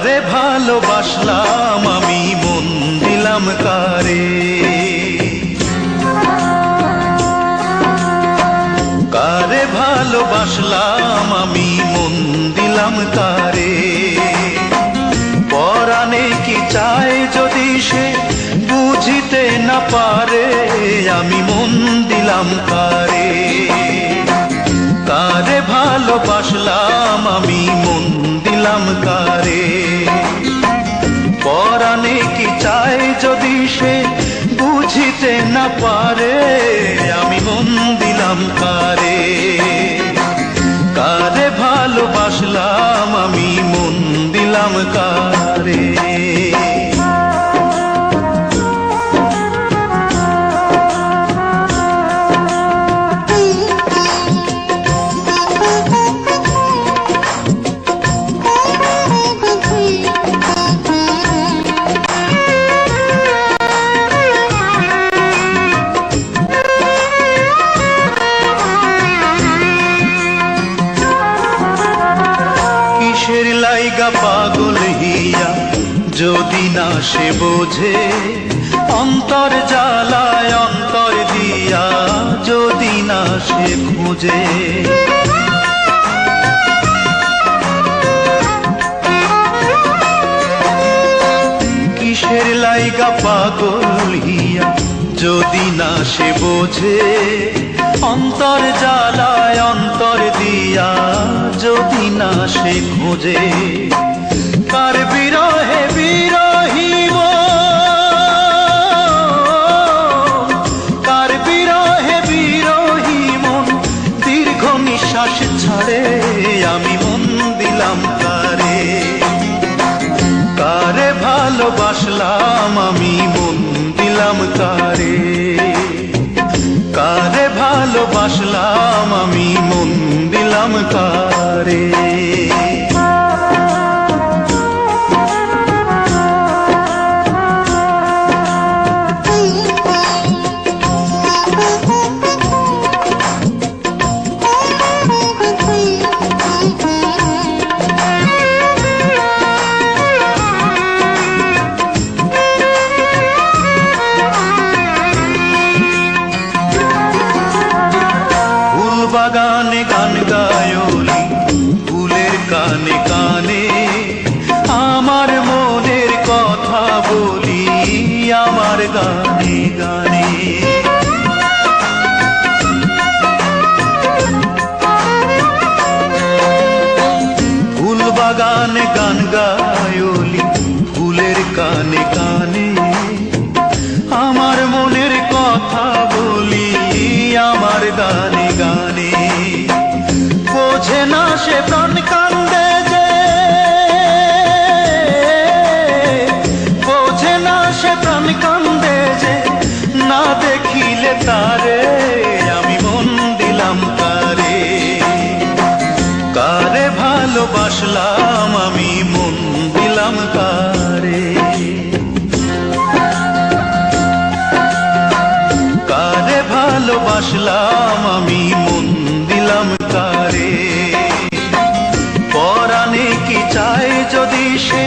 কারে ভালোবাসলাম আমি মন দিলাম কারে, কারে ভালোবাসলাম আমি মন দিলাম কারে। পরাণে কি চায় যদি সে বুঝিতে না পারে, আমি মন দিলাম কারে। কারে ভালোবাসলাম আমি মন দিলাম কারে। পরাণে কি চায় যদি সে বুঝিতে না পারে, আমি মন দিলাম কারে। কারে ভালোবাসলাম আমি মন দিলাম কারে। কিসের লাইগা পাগল হিয়া যদি না সে বোঝে, অন্তর জ্বালায় অন্তর দিয়া যদি না সে খুঁজে। কিসের লাইগা পাগল হিয়া যদি না সে বোঝে, অন্তর জ্বালায় অন্তর দিয়া যদি না সে খোঁজে। কার বিরহে বিরহী মন, কার বিরহে বিরহী মন দীর্ঘ নিঃশ্বাস ছাড়ে, আমি মন দিলাম কারে। কারে ভালোবাসলাম আমি মন দিলাম কারে। কারে ভালোবাসলাম আমি মন দিলাম কারে। বাগানে গান গায়লি ফুলের কানে কানে, আমার মনের কথা বলি আমার গানে গানে। ফুল বাগানে গান গায়লি ফুলের কানে কানে, আমার মনের কথা বলি আমার গানে গানে। বোঝে না সে প্রাণ কান্দে যে, বোঝে না সে প্রাণ কান্দে যে, না দেখিলে তারে আমি মন দিলাম কারে। কারে ভালোবাসলাম আমি মন দিলাম কারে। কারে ভালোবাসলাম আমি মন দিলাম কারে। পরাণে কি চায় যদি সে